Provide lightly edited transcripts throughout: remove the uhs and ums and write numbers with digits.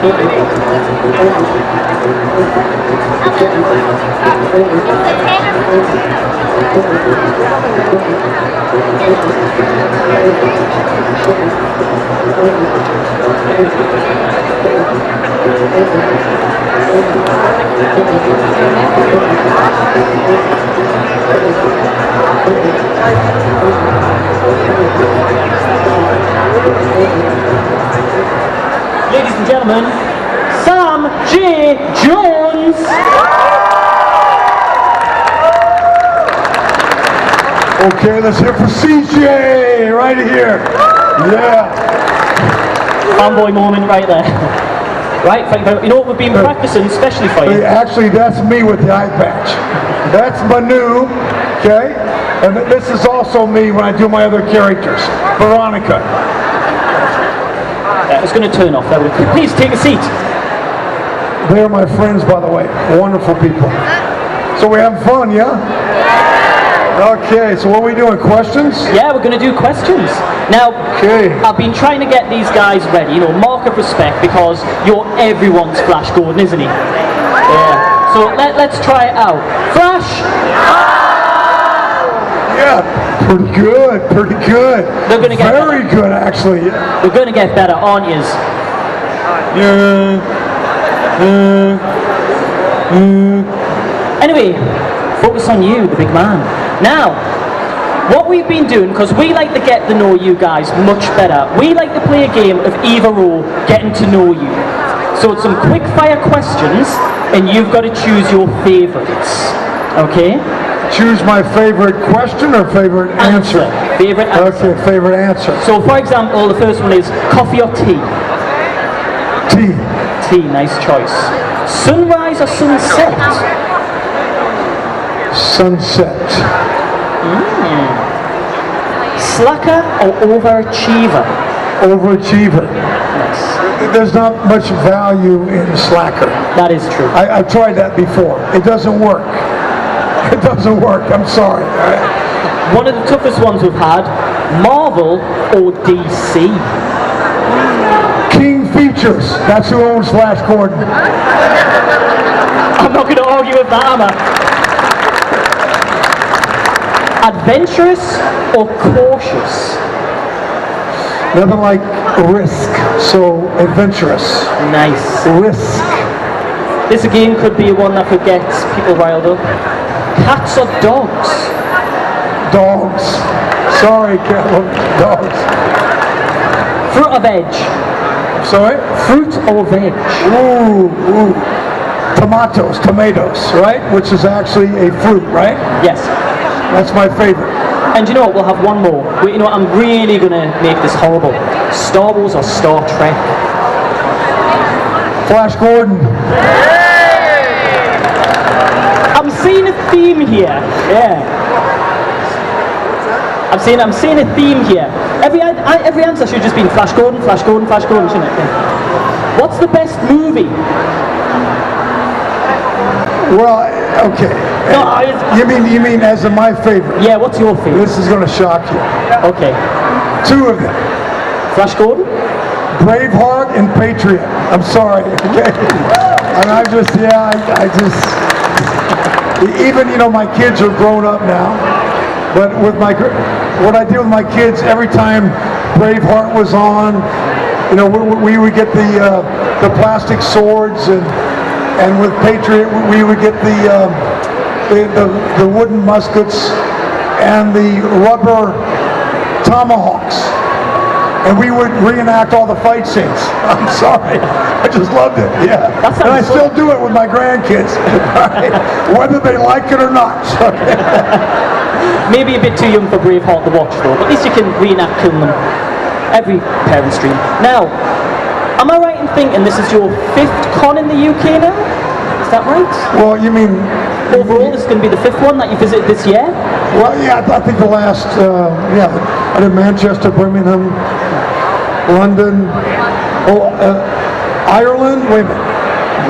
Ladies and gentlemen, Sam J. Jones! Okay, let's hear for CJ right here. Yeah. Fanboy moment right there. Right, thank you very much. You know what we've been practicing, especially for you? Actually, that's me with the eye patch. That's Manu, okay? And this is also me when I do my other characters. Veronica. It's going to turn off. Please take a seat. They're my friends, by the way. Wonderful people. So we having fun, yeah? Okay, so what are we doing? Questions? Yeah, we're going to do questions. Now, okay. I've been trying to get these guys ready, you know, mark of respect, because you're everyone's Flash Gordon, isn't he? Yeah. So let's try it out. Flash! Yeah, pretty good, pretty good. They're going to get very better. Good, actually. We're going to get better, aren't yous? Anyway, focus on you, the big man. Now, what we've been doing, because we like to get to know you guys much better, we like to play a game of either or, getting to know you. So it's some quick fire questions, and you've got to choose your favourites. Okay? Choose my favorite question or favorite answer? Favorite answer. Okay, favorite answer. So, for example, the first one is coffee or tea? Tea. Tea, nice choice. Sunrise or sunset? Sunset. Slacker or overachiever? Overachiever. Nice. There's not much value in slacker. That is true. I've tried that before. It doesn't work. It doesn't work. I'm sorry. One of the toughest ones we've had, Marvel or DC? King Features. That's who owns Flash Gordon. I'm not going to argue with that, am I? Adventurous or cautious? Nothing like risk, so adventurous. Nice. Risk. This again could be one that could get people riled up. Cats or dogs? Dogs. Sorry, Caleb. Dogs. Fruit or veg? Sorry? Fruit or veg? Ooh. Tomatoes, right? Which is actually a fruit, right? Yes. That's my favorite. And you know what? We'll have one more. You know what? I'm really going to make this horrible. Star Wars or Star Trek? Flash Gordon. I'm seeing a theme here. Yeah. I'm seeing a theme here. Every answer should just be Flash Gordon, Flash Gordon, Flash Gordon, shouldn't it? Yeah. What's the best movie? Well, okay. No, you mean as in my favorite? Yeah. What's your favorite? This is going to shock you. Okay. Two of them. Flash Gordon? Braveheart and Patriot. I'm sorry. Okay. And I just, even, you know, my kids are grown up now, but with what I did with my kids, every time Braveheart was on, you know, we would get the plastic swords, and with Patriot we would get the wooden muskets and the rubber tomahawks, and we would reenact all the fight scenes. I'm sorry, I just loved it. Yeah, and I still do it with my grandkids, right? Whether they like it or not. Maybe a bit too young for Braveheart to watch though, but at least you can reenact killing them. Every parent's dream. Now, am I right in thinking this is your 5th con in the UK now? Is that right? Well, you mean... Overall, this is going to be the 5th one that you visited this year? Well, yeah, I think the last, I did Manchester, Birmingham, London, Ireland, wait a minute,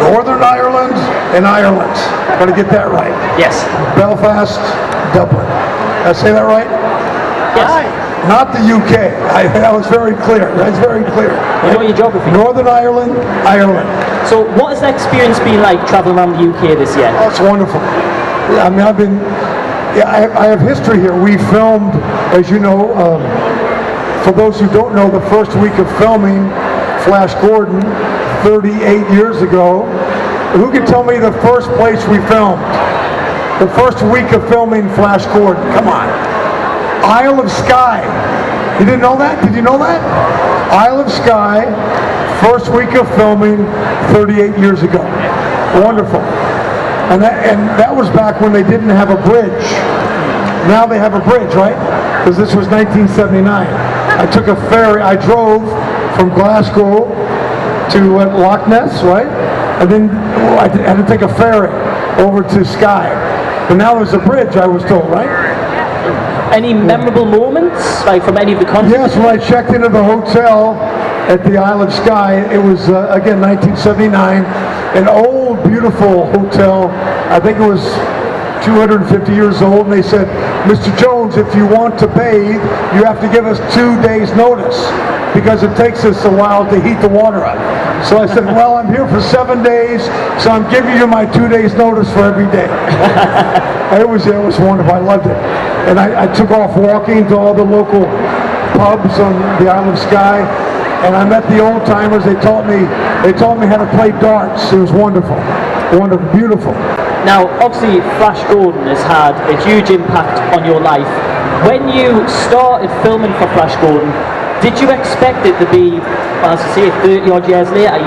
Northern Ireland and Ireland. Got to get that right. Yes. Belfast, Dublin. Did I say that right? Yes. Not the UK. That was very clear. That's very clear. You know your geography. Northern Ireland, Ireland. So what has the experience been like traveling around the UK this year? Oh, it's wonderful. I mean, I have history here. We filmed, as you know, for those who don't know, the first week of filming Flash Gordon 38 years ago. Who can tell me the first place we filmed? The first week of filming Flash Gordon. Come on. Isle of Skye. You didn't know that? Did you know that? Isle of Skye, first week of filming 38 years ago. Wonderful. And that was back when they didn't have a bridge. Now they have a bridge, right? Because this was 1979. I took a ferry. I drove from Glasgow to Loch Ness, right? And then I had to take a ferry over to Skye. But now there's a bridge, I was told, right? Any memorable moments, like from any of the countries? Yes, when I checked into the hotel at the Isle of Skye, it was, again, 1979, an old, beautiful hotel. I think it was 250 years old, and they said, Mr. Jones, if you want to bathe, you have to give us 2 days notice, because it takes us a while to heat the water up. So I said, well, I'm here for 7 days, so I'm giving you my 2 days notice for every day. It was wonderful. I loved it. And I took off walking to all the local pubs on the Isle of Skye, and I met the old timers. They taught me how to play darts. It was wonderful, wonderful, beautiful. Now, obviously, Flash Gordon has had a huge impact on your life. When you started filming for Flash Gordon, did you expect it to be, as I say, 30 odd years later,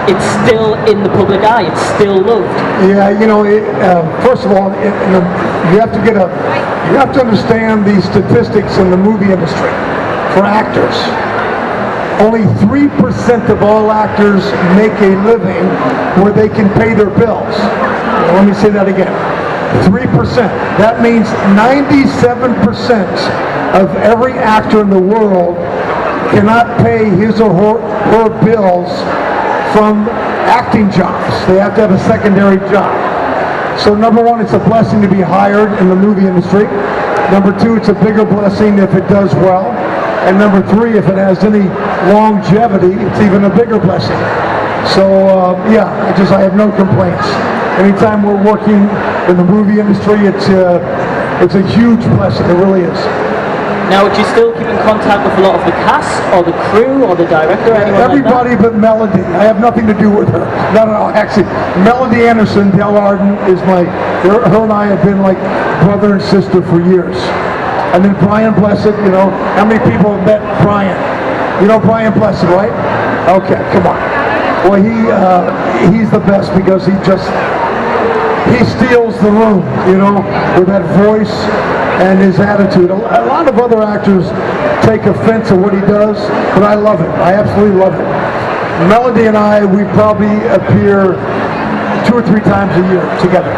it's still in the public eye, it's still loved? Yeah, you know, first of all, you have to understand the statistics in the movie industry for actors. Only 3% of all actors make a living where they can pay their bills. Let me say that again. 3%. That means 97% of every actor in the world cannot pay his or her bills from acting jobs. They have to have a secondary job. So number one, it's a blessing to be hired in the movie industry. Number two, it's a bigger blessing if it does well. And number three, if it has any longevity, it's even a bigger blessing. So yeah, I have no complaints. Anytime we're working in the movie industry, it's a huge blessing. It really is. Now, do you still keep in contact with a lot of the cast, or the crew, or the director? Everybody but Melody. I have nothing to do with her. No. Actually, Melody Anderson, Del Arden, is her and I have been like brother and sister for years. And then Brian Blessed, you know, how many people have met Brian? You know Brian Blessed, right? Okay, come on. Well, he's the best because he steals the room, you know, with that voice and his attitude. A lot of other actors take offense at what he does, but I love it. I absolutely love it. Melody and I, we probably appear 2 or 3 times a year together.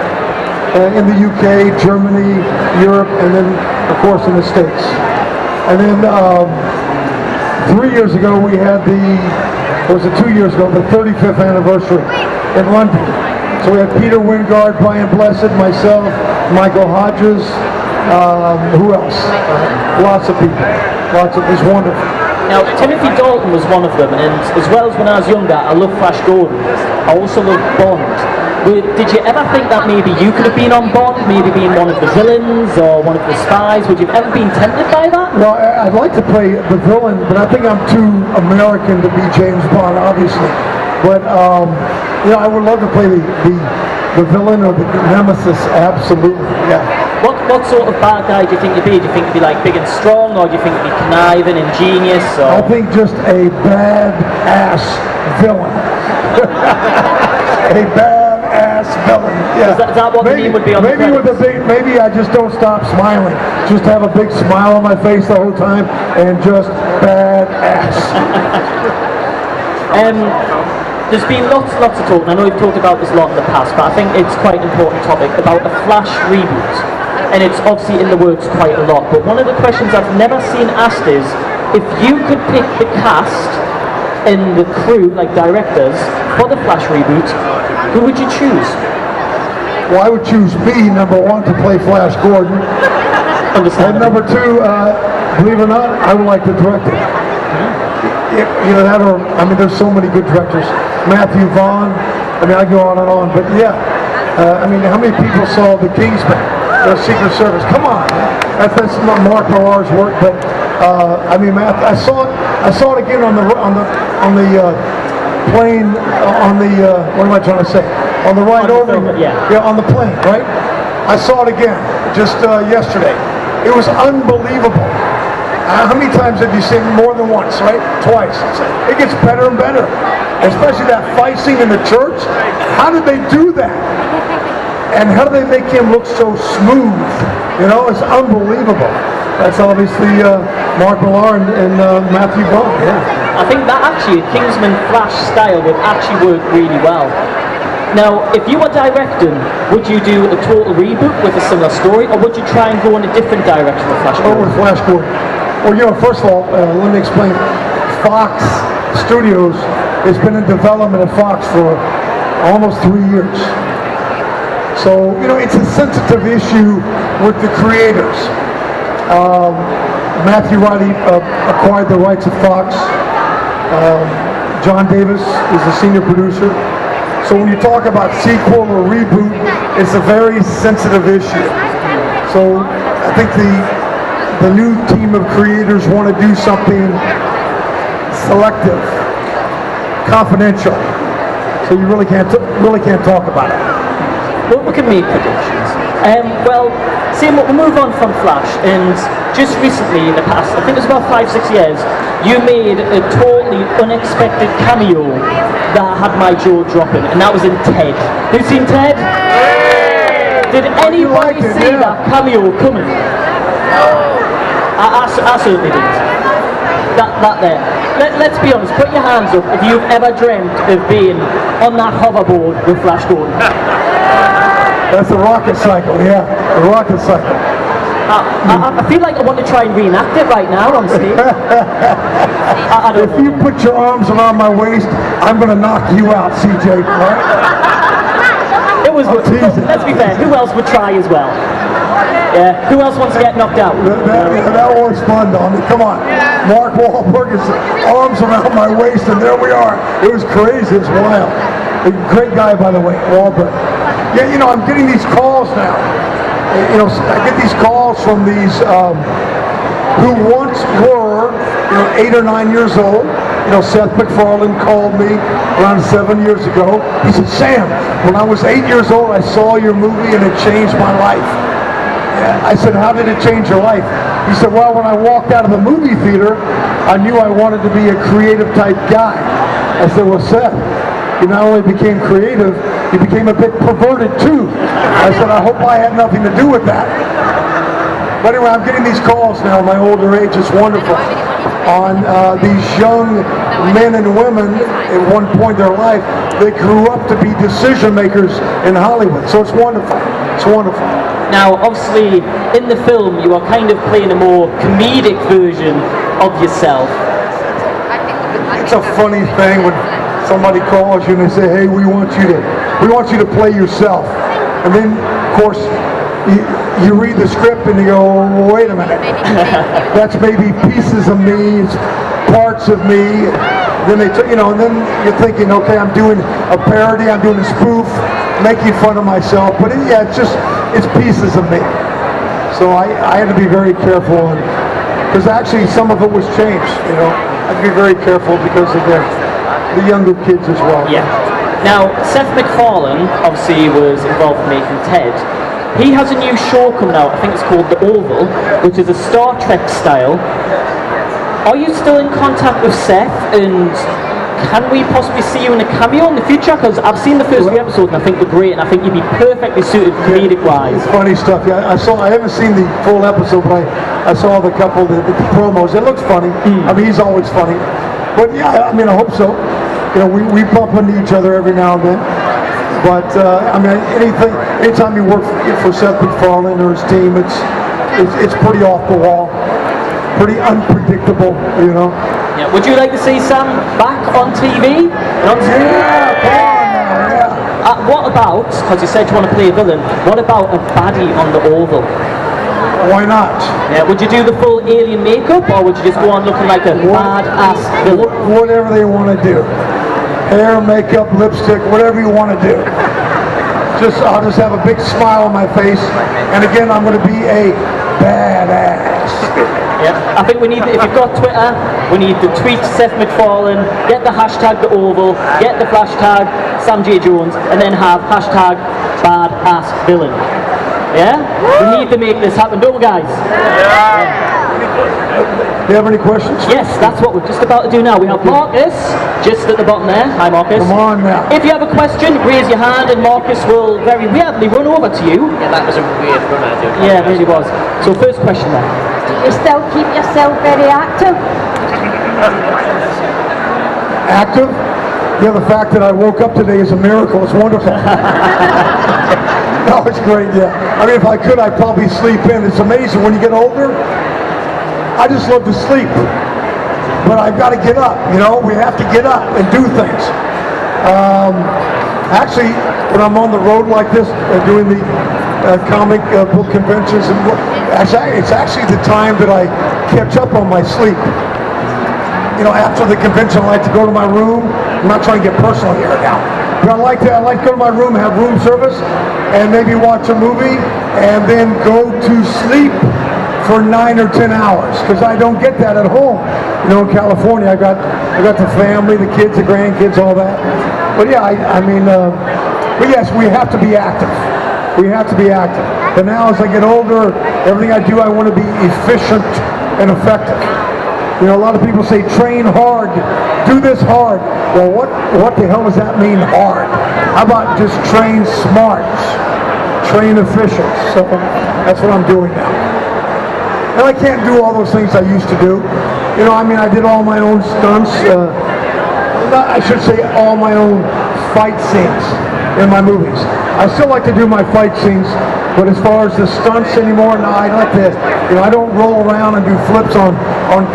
In the UK, Germany, Europe, and then, of course, in the States. And then 3 years ago, we had 2 years ago, the 35th anniversary in London. So we had Peter Wingard, Brian Blessed, myself, Michael Hodges, who else? Lots of people. It was wonderful. Now, Timothy Dalton was one of them, and as well as when I was younger, I loved Flash Gordon. I also loved Bond. Did you ever think that maybe you could have been on Bond, maybe being one of the villains or one of the spies? Would you have ever been tempted by that? Well, I'd like to play the villain, but I think I'm too American to be James Bond, obviously. But, you know, I would love to play the villain or the nemesis, absolutely, yeah. What sort of bad guy do you think you'd be? Do you think you'd be like big and strong, or do you think you'd be conniving, ingenious? Or? I think just a bad-ass villain. A bad-ass villain. Yeah. Is that what the name would be on the credits? Maybe I just don't stop smiling. Just have a big smile on my face the whole time and just bad-ass. There's been lots of talk, and I know we've talked about this a lot in the past, but I think it's quite an important topic about a Flash reboot. And it's obviously in the works quite a lot. But one of the questions I've never seen asked is, if you could pick the cast and the crew, like directors, for the Flash reboot, who would you choose? Well, I would choose me, number one, to play Flash Gordon. Understandable. And number two, believe it or not, I would like to direct it. You know, that or, I mean, there's so many good directors. Matthew Vaughn, I mean, I go on and on, but yeah. I mean, how many people saw The Kingsman, the Secret Service? Come on, that's not Mark Millar's work, but I mean, I saw it again on the plane, what am I trying to say? On the ride over here. Yeah, on the plane, right? I saw it again just yesterday. It was unbelievable. How many times have you seen it? More than once, right? Twice. It gets better and better. Especially that fight scene in the church. How did they do that? And how do they make him look so smooth? You know, it's unbelievable. That's obviously Mark Millar and Matthew Vaughn. Yeah. I think that actually, Kingsman Flash style would actually work really well. Now, if you were directing, would you do a total reboot with a similar story, or would you try and go in a different direction with Flash Gordon? Oh, with Flash Gordon. Well, you know, first of all, let me explain. Fox Studios has been in development at Fox for almost 3 years. So, you know, it's a sensitive issue with the creators. Matthew Riley acquired the rights of Fox. John Davis is the senior producer. So when you talk about sequel or reboot, it's a very sensitive issue. So I think the new team of creators want to do something selective, confidential. So you really can't talk about it. Well, we can make predictions. Well, see, we'll move on from Flash, and just recently, in the past, I think it was about 5-6 years, you made a totally unexpected cameo that had my jaw dropping, and that was in Ted. Who's seen Ted? Did anybody see that cameo coming? I certainly didn't. That there. Let's be honest, put your hands up if you've ever dreamt of being on that hoverboard with Flash Gordon. That's the rocket cycle, yeah, the rocket cycle. I feel like I want to try and reenact it right now on stage. If you put your arms around my waist, I'm going to knock you out, CJ, right? It was good. Let's be fair, who else would try as well? Yeah, who else wants to get knocked out? That was fun, Don. Come on. Mark Wahlberg's arms around my waist, and there we are. It was crazy, it was wild. A great guy, by the way, Wahlberg. Yeah, you know, I'm getting these calls now. You know, I get these calls from these who once were, you know, 8 or 9 years old. You know, Seth MacFarlane called me around 7 years ago. He said, Sam, when I was 8 years old, I saw your movie and it changed my life. Yeah. I said, how did it change your life? He said, well, when I walked out of the movie theater, I knew I wanted to be a creative type guy. I said, well, Seth, you not only became creative, you became a bit perverted too. I said, I hope I had nothing to do with that. But anyway, I'm getting these calls now at my older age. It's wonderful. On these young men and women at one point in their life, they grew up to be decision makers in Hollywood. So it's wonderful. It's wonderful. Now, obviously, in the film, you are kind of playing a more comedic version of yourself. It's a funny thing when somebody calls you and they say, hey, we want you to play yourself. And then, of course, you read the script and you go, well, wait a minute. That's maybe pieces of me, it's parts of me. Then and then you're thinking, okay, I'm doing a parody, I'm doing a spoof, making fun of myself. But it's pieces of me. So I had to be very careful, because actually some of it was changed. You know, I had to be very careful because of the younger kids as well. Yeah. Now, Seth MacFarlane obviously was involved in making Ted. He has a new show coming out, I think it's called The Oval, which is a Star Trek style. Are you still in contact with Seth, and can we possibly see you in a cameo in the future? Because I've seen the first few episodes and I think they're great, and I think you'd be perfectly suited comedic-wise. It's funny stuff. Yeah, I haven't seen the full episode, but I saw the couple, the promos. It looks funny. I mean, he's always funny. But yeah, I mean, I hope so. You know, we bump into each other every now and then. But I mean, anytime you work for Seth MacFarlane or his team, it's pretty off the wall, pretty unpredictable, you know. Yeah. Would you like to see Sam back on TV? Yeah, come on now, yeah. What about, because you said you want to play a villain, what about a baddie on The Oval? Why not? Yeah, would you do the full alien makeup, or would you just go on looking like a badass villain? Whatever they want to do. Hair, makeup, lipstick, whatever you want to do. I'll just have a big smile on my face, and again, I'm going to be a badass. Yeah, I think we need, if you've got Twitter, we need to tweet Seth MacFarlane, get the hashtag The Oval, get the flashtag Sam J. Jones, and then have hashtag badass villain. Yeah? We need to make this happen, don't we, guys? Yeah. Do you have any questions? Yes, that's what we're just about to do now. We have Marcus just at the bottom there. Hi, Marcus. Come on now. If you have a question, raise your hand and Marcus will very weirdly run over to you. Yeah, that was a weird run out of it. Yeah, it really was. So first question then. Do you still keep yourself very active? Active? Yeah, the fact that I woke up today is a miracle. It's wonderful. No, it's great, yeah. I mean, if I could, I'd probably sleep in. It's amazing when you get older. I just love to sleep. But I've got to get up, you know? We have to get up and do things. Actually, when I'm on the road like this, doing the comic book conventions, and it's actually the time that I catch up on my sleep. You know, after the convention, I like to go to my room. I'm not trying to get personal here now, but I like to go to my room, have room service, and maybe watch a movie, and then go to sleep for 9 or 10 hours, because I don't get that at home. You know, in California, I got the family, the kids, the grandkids, all that. But yeah, but yes, we have to be active. We have to be active. But now, as I get older, everything I do, I want to be efficient and effective. You know, a lot of people say, train hard, do this hard. Well, what the hell does that mean, hard? How about just train smart, train efficient? So that's what I'm doing now. And I can't do all those things I used to do. You know, I mean, I did all my own stunts. I should say all my own fight scenes in my movies. I still like to do my fight scenes, but as far as the stunts anymore, no, I like to, you know, I don't roll around and do flips on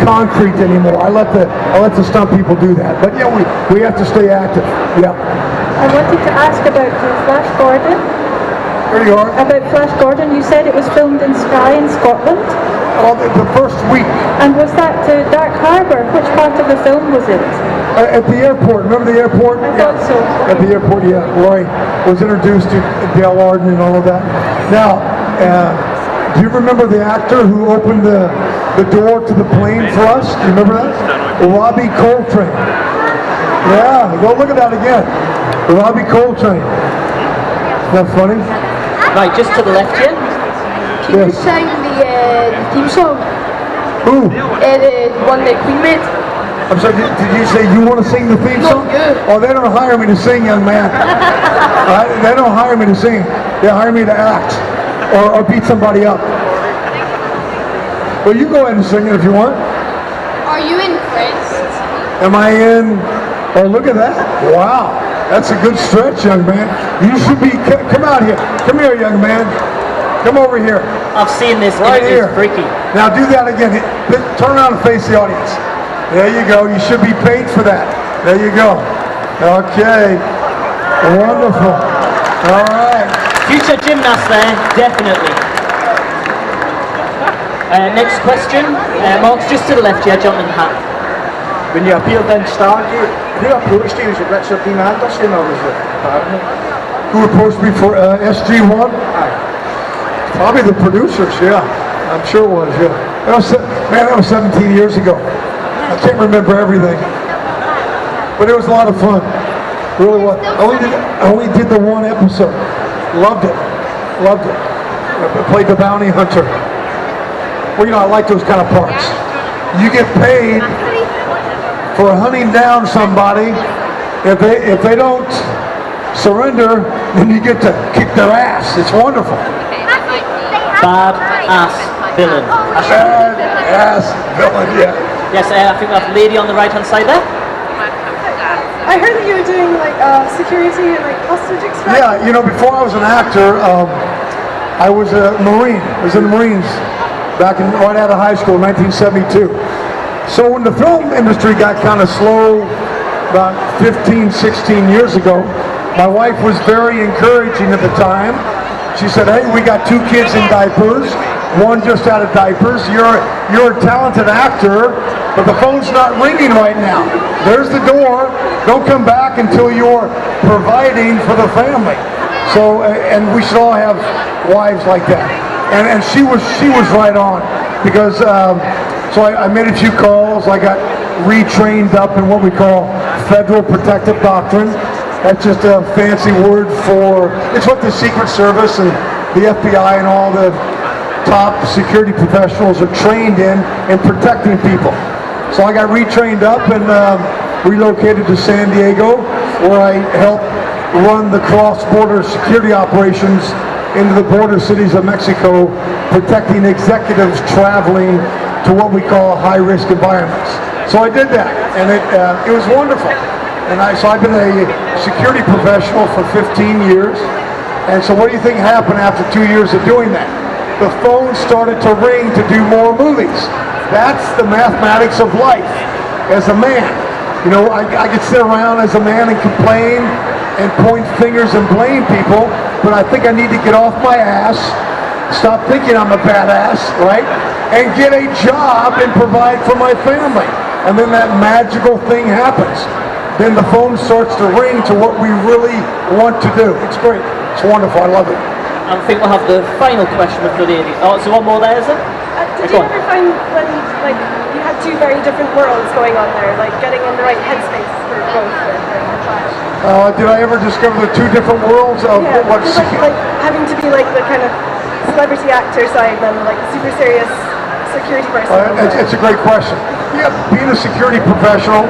concrete anymore. I let the stunt people do that. But yeah, we have to stay active. Yeah. I wanted to ask about Flash Gordon. There you are. About Flash Gordon, you said it was filmed in Skye in Scotland. Oh, the first week. And was that to Dark Harbour? Which part of the film was it? At the airport. Remember the airport? I thought so. At the airport, yeah. Roy was introduced to Dale Arden and all of that. Now, do you remember the actor who opened the door to the plane for us? Do you remember that? Robbie Coltrane. Yeah, go look at that again. Robbie Coltrane. Isn't that funny? Right, just to the left here. Can you sing the theme song? Who? The one that Queen made? I'm sorry, did you say you want to sing the theme song? No, you. Oh, they don't hire me to sing, young man. They don't hire me to sing. They hire me to act or beat somebody up. Well, you go ahead and sing it if you want. Are you in Christ? Am I in? Oh, look at that. Wow. That's a good stretch, young man. You should be, come out here. Come here, young man. Come over here. I've seen this, Right it here. is freaky. Now do that again. Turn around and face the audience. There you go. You should be paid for that. There you go. Okay. Wonderful. All right. Future gymnast there, definitely. Next question. Mark's just to the left here, John and Hat. When you appeared in Stargate, who approached you? Was it Richard Dean Anderson or was it partner? Who approached me for SG1? Probably the producers, yeah. I'm sure it was, yeah. That was 17 years ago. I can't remember everything. But it was a lot of fun. Really was. I only did the one episode. Loved it. Loved it. I played the bounty hunter. Well, you know, I like those kind of parts. You get paid for hunting down somebody. If they don't surrender, then you get to kick their ass. It's wonderful. Bad ass villain. Bad ass villain, yeah. Yes, I think we have a lady on the right hand side there. I heard that you were doing like security and like hostage extraction. Yeah, you know, before I was an actor, I was a Marine. I was in the Marines back right out of high school in 1972. So when the film industry got kind of slow about 15, 16 years ago, my wife was very encouraging at the time. She said, hey, we got 2 kids in diapers. one just out of diapers. You're a talented actor, but the phone's not ringing right now. There's the door. Don't come back until you're providing for the family. So, and we should all have wives like that. And she was right on, because so I made a few calls. I got retrained up in what we call Federal Protective Doctrine. That's just a fancy word for, it's what the Secret Service and the FBI and all the top security professionals are trained in protecting people. So I got retrained up and relocated to San Diego, where I helped run the cross-border security operations into the border cities of Mexico, protecting executives traveling to what we call high-risk environments. So I did that, and it was wonderful. And so I've been a security professional for 15 years. And so what do you think happened after 2 years of doing that? The phone started to ring to do more movies. That's the mathematics of life as a man. You know, I could sit around as a man and complain and point fingers and blame people, but I think I need to get off my ass, stop thinking I'm a badass, right? And get a job and provide for my family. And then that magical thing happens. Then the phone starts to ring to what we really want to do. It's great. It's wonderful. I love it. I think we'll have the final question with the lady. Oh, so one more there, is it? Did you ever find when you had two very different worlds going on there, like getting in the right headspace for both? Did I ever discover the two different worlds of what's like having to be like the kind of celebrity actor side, then like super serious security person? It's a great question. Yeah, being a security professional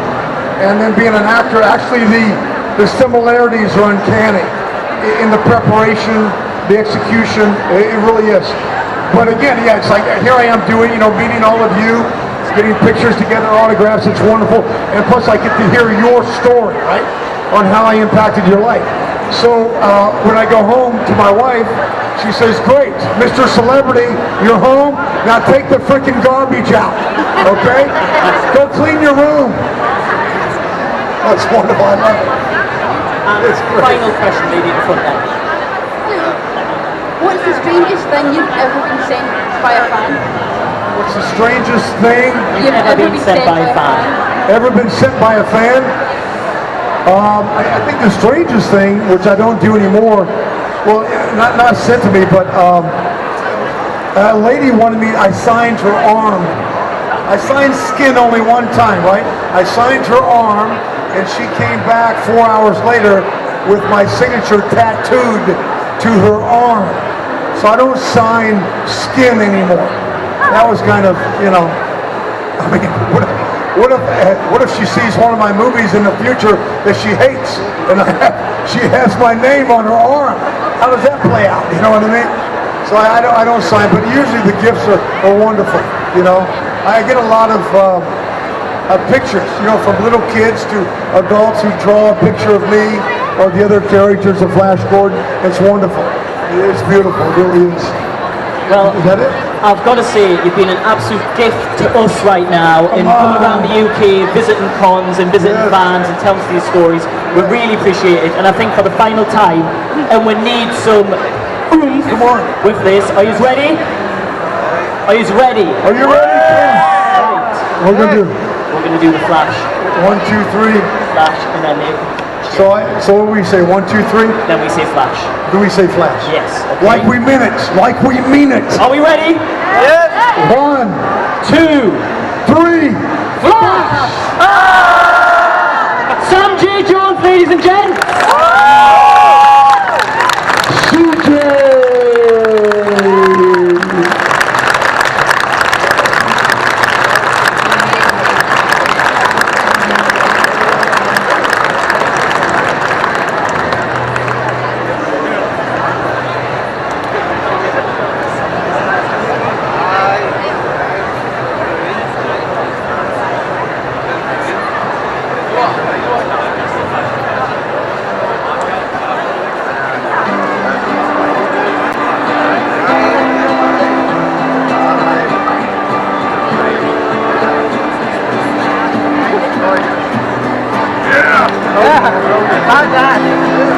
and then being an actor, actually the similarities are uncanny in the preparation, the execution. It really is. But again, yeah, it's like here I am doing, meeting all of you, getting pictures together, autographs. It's wonderful, and plus I get to hear your story, right, on how I impacted your life. So when I go home to my wife, she says, "Great, Mr. Celebrity, you're home. Now take the freaking garbage out, okay? Go clean your room." That's wonderful. I love it. Final question, lady in the front there. What's the strangest thing you've ever been sent by a fan? What's the strangest thing you've ever been sent by a fan? Ever been sent by a fan? I think the strangest thing, which I don't do anymore, well, not sent to me, but a lady wanted me, I signed her arm. I signed skin only one time, right? I signed her arm, and she came back 4 hours later with my signature tattooed to her arm. So I don't sign skin anymore. That was kind of, I mean, what if she sees one of my movies in the future that she hates, and she has my name on her arm? How does that play out? You know what I mean? So I don't sign, but usually the gifts are wonderful. I get a lot of pictures, from little kids to adults who draw a picture of me or the other characters of Flash Gordon. It's wonderful. It's beautiful. It really is. Well, is that it? I've got to say, you've been an absolute gift to us right now in coming around the UK, visiting cons and visiting fans and telling us these stories. We really appreciate it. And I think for the final time, and we need some oomph with this. Are you ready? Are you ready? Are you ready? Right. What are we going to do? We're going to do the flash. 1, 2, 3. Flash, and then So what do we say? 1, 2, 3? then we say flash. Do we say flash? Yes. Okay. Like we mean it. Like we mean it. Are we ready? Yes. 1, 2, 3. flash! Sam J. Jones, ladies and gents. Like that.